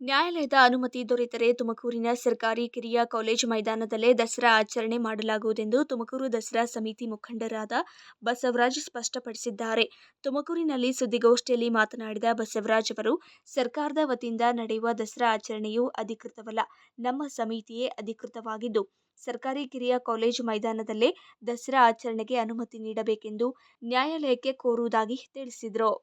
ನ್ಯಾಯಾಲಯದ ಅನುಮತಿ ದೊರೆತರೆ ತುಮಕೂರಿನ ಸರ್ಕಾರಿ ಕಿರಿಯ ಕಾಲೇಜು ಮೈದಾನದಲ್ಲೇ ದಸರಾ ಆಚರಣೆ ಮಾಡಲಾಗುವುದೆಂದು ತುಮಕೂರು ದಸರಾ ಸಮಿತಿ ಮುಖಂಡರಾದ ಬಸವರಾಜ್ ಸ್ಪಷ್ಟಪಡಿಸಿದ್ದಾರೆ. ತುಮಕೂರಿನಲ್ಲಿ ಸುದ್ದಿಗೋಷ್ಠಿಯಲ್ಲಿ ಮಾತನಾಡಿದ ಬಸವರಾಜ್ ಅವರು, ಸರ್ಕಾರದ ವತಿಯಿಂದ ನಡೆಯುವ ದಸರಾ ಆಚರಣೆಯು ಅಧಿಕೃತವಲ್ಲ, ನಮ್ಮ ಸಮಿತಿಯೇ ಅಧಿಕೃತವಾಗಿದ್ದು, ಸರ್ಕಾರಿ ಕಿರಿಯ ಕಾಲೇಜು ಮೈದಾನದಲ್ಲೇ ದಸರಾ ಆಚರಣೆಗೆ ಅನುಮತಿ ನೀಡಬೇಕೆಂದು ನ್ಯಾಯಾಲಯಕ್ಕೆ ಕೋರುವುದಾಗಿ ತಿಳಿಸಿದರು.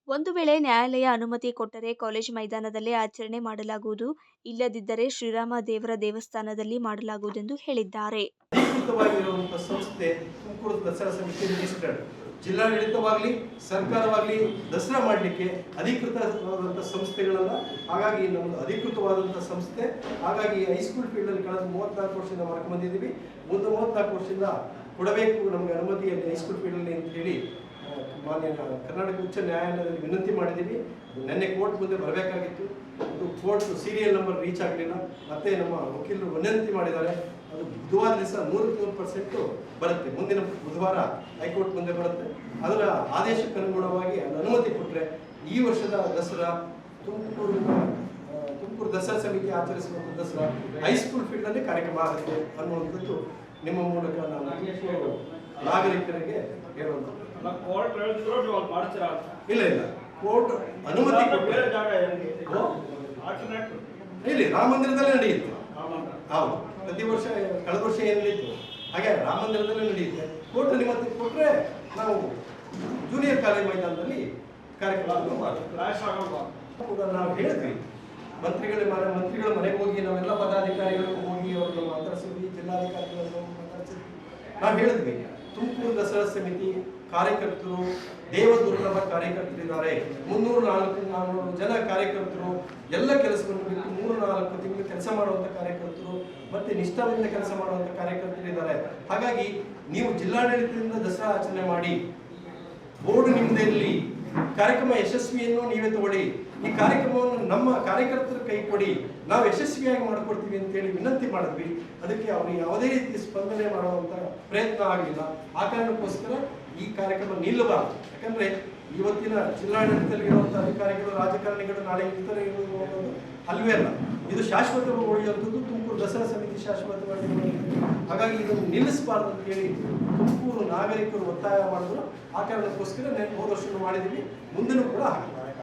ಒಂದು ವೇಳೆ ನ್ಯಾಯಾಲಯ ಅನುಮತಿ ಕೊಟ್ಟರೆ ಕಾಲೇಜು ಮೈದಾನದಲ್ಲೇ ಆಚರಣೆ ಮಾಡಲಾಗುವುದು, ಇಲ್ಲದಿದ್ದರೆ ಶ್ರೀರಾಮ ದೇವರ ದೇವಸ್ಥಾನದಲ್ಲಿ ಮಾಡಲಾಗುವುದೆಂದು ಹೇಳಿದ್ದಾರೆ. ಅಧಿಕೃತವಾಗಿರುವಂತಹ ಸಂಸ್ಥೆ ತುಮಕೂರು ದಸರಾ ಸಮಿತಿ ರಿಜಿಸ್ಟರ್ಡ್. ಜಿಲ್ಲಾಡಳಿತವಾಗಲಿ ಸರ್ಕಾರವಾಗಲಿ ದಸರಾ ಮಾಡಲಿಕ್ಕೆ ಅಧಿಕೃತವಾದಂತಹ ಸಂಸ್ಥೆಗಳಲ್ಲ. ಹಾಗಾಗಿ ನಮ್ಮದು ಅಧಿಕೃತವಾದಂತಹ ಸಂಸ್ಥೆ. ಹಾಗಾಗಿ ಹೈಸ್ಕೂಲ್ ಫೀಲ್ಡಲ್ಲಿ ಕಳೆದ 34 ವರ್ಷದಿಂದ ಮಾಡ್ಕೊಂಡು ಬಂದಿದ್ದೀವಿ. ಮುಂದೆ 34 ವರ್ಷದಿಂದ ಕೊಡಬೇಕು ನಮಗೆ ಅನುಮತಿಯಲ್ಲಿ ಹೈಸ್ಕೂಲ್ ಫೀಲ್ಡಲ್ಲಿ ಅಂತ ಹೇಳಿ ಮಾನ್ಯ ಕರ್ನಾಟಕ ಉಚ್ಚ ನ್ಯಾಯಾಲಯದಲ್ಲಿ ವಿನಂತಿ ಮಾಡಿದ್ದೀವಿ. ನಿನ್ನೆ ಕೋರ್ಟ್ ಮುಂದೆ ಬರಬೇಕಾಗಿತ್ತು. ಅದು ಕೋರ್ಟ್ ಸೀರಿಯಲ್ ನಂಬರ್ ರೀಚ್ ಆಗಲಿಲ್ಲ. ಮತ್ತೆ ನಮ್ಮ ವಕೀಲರು ವಿನಂತಿ ಮಾಡಿದ್ದಾರೆ. ಅದು ಬುಧವಾರ ದಿವಸ 100% ಬರುತ್ತೆ. ಮುಂದಿನ ಬುಧವಾರ ಹೈಕೋರ್ಟ್ ಮುಂದೆ ಬರುತ್ತೆ. ಅದರ ಆದೇಶಕ್ಕೆ ಅನುಗುಣವಾಗಿ ಅನುಮತಿ ಕೊಟ್ಟರೆ ಈ ವರ್ಷದ ದಸರಾ ತುಮಕೂರು ದಸರಾ ಸಮಿತಿ ಆಚರಿಸುವಂಥ ದಸರಾ ಹೈಸ್ಕೂಲ್ ಫೀಲ್ಡಲ್ಲಿ ಕಾರ್ಯಕ್ರಮ ಆಗುತ್ತೆ ಅನ್ನುವಂಥದ್ದು ನಿಮ್ಮ ಮೂಲಕ ನಾನು ನಾಗರಿಕರಿಗೆ ಹೇಳುವಂಥದ್ದು. ಇಲ್ಲ ಕೋರ್ಟ್ ಅನುಮತಿ ಇಲ್ಲಿ ರಾಮ ಮಂದಿರದಲ್ಲೇ ನಡೆಯುತ್ತೆ. ಹೌದು, ಪ್ರತಿ ವರ್ಷ ಕಳೆದ ವರ್ಷ ಏನು ನಡೀತು ಹಾಗೆ ರಾಮ ಮಂದಿರದಲ್ಲೇ ನಡೆಯುತ್ತೆ. ಕೋರ್ಟ್ ಅನುಮತಿ ಕೊಟ್ಟರೆ ನಾವು ಜೂನಿಯರ್ ಕಾಲೇಜ್ ಮೈದಾನದಲ್ಲಿ ಕಾರ್ಯಕ್ರಮ ಕೂಡ ನಾವು ಹೇಳಿದ್ವಿ. ಮಂತ್ರಿಗಳ ಮನೆಗೆ ಹೋಗಿ ನಾವೆಲ್ಲ ಪದಾಧಿಕಾರಿಗಳು ಹೋಗಿ ಅವ್ರನ್ನ ಮಾತಾಡಿಸಿದ್ವಿ, ಜಿಲ್ಲಾಧಿಕಾರಿಗಳನ್ನು ಮಾತಾಡಿಸಿದ್ವಿ. ನಾವು ಹೇಳಿದ್ವಿ, ತುಮಕೂರು ದಸರಾ ಸಮಿತಿ ಕಾರ್ಯಕರ್ತರು ದೇವದುರ್ಲಭ ಕಾರ್ಯಕರ್ತರಿದ್ದಾರೆ. 300-400 ಜನ ಕಾರ್ಯಕರ್ತರು ಎಲ್ಲ ಕೆಲಸವನ್ನು ಬಿಟ್ಟು 3-4 ತಿಂಗಳು ಕೆಲಸ ಮಾಡುವಂಥ ಕಾರ್ಯಕರ್ತರು ಮತ್ತೆ ನಿಷ್ಠಾದಿಂದ ಕೆಲಸ ಮಾಡುವಂಥ ಕಾರ್ಯಕರ್ತರಿದ್ದಾರೆ. ಹಾಗಾಗಿ ನೀವು ಜಿಲ್ಲಾಡಳಿತದಿಂದ ದಸರಾ ಆಚರಣೆ ಮಾಡಿ, ಬೋರ್ಡ್ ನಿಮ್ಮದಲ್ಲಿ ಕಾರ್ಯಕ್ರಮ ಯಶಸ್ವಿಯನ್ನು ನೀವೇ ತಗೊಳ್ಳಿ. ಈ ಕಾರ್ಯಕ್ರಮವನ್ನು ನಮ್ಮ ಕಾರ್ಯಕರ್ತರ ಕೈ ಕೊಡಿ, ನಾವು ಯಶಸ್ವಿಯಾಗಿ ಮಾಡಿಕೊಡ್ತೀವಿ ಅಂತೇಳಿ ವಿನಂತಿ ಮಾಡಿದ್ವಿ. ಅದಕ್ಕೆ ಅವರು ಯಾವುದೇ ರೀತಿ ಸ್ಪಂದನೆ ಮಾಡುವಂಥ ಪ್ರಯತ್ನ ಆಗಲಿಲ್ಲ. ಆ ಕಾರಣಕ್ಕೋಸ್ಕರ ಈ ಕಾರ್ಯಕ್ರಮ ನಿಲ್ಲಬಾರದು. ಯಾಕಂದ್ರೆ ಇವತ್ತಿನ ಜಿಲ್ಲಾಡಳಿತದಲ್ಲಿ ಇರುವಂಥ ಅಧಿಕಾರಿಗಳು, ರಾಜಕಾರಣಿಗಳು ನಾಳೆ ಇತರ ಇರುವುದು ಅಲ್ವೇ ಅಲ್ಲ. ಇದು ಶಾಶ್ವತವಾಗಿ ಉಳಿಯುವಂಥದ್ದು. ತುಮಕೂರು ದಸರಾ ಸಮಿತಿ ಶಾಶ್ವತವಾಗಿ. ಹಾಗಾಗಿ ಇದನ್ನು ನಿಲ್ಲಿಸಬಾರ್ದು ಅಂತ ಹೇಳಿ ತುಮಕೂರು ನಾಗರಿಕರು ಒತ್ತಾಯ ಮಾಡಿದ್ರು. ಆ ಕಾರಣಕ್ಕೋಸ್ಕರ ಹೋದ ವರ್ಷ ಮಾಡಿದ್ದೀವಿ, ಮುಂದೆನೂ ಕೂಡ ಹಾಗೆ.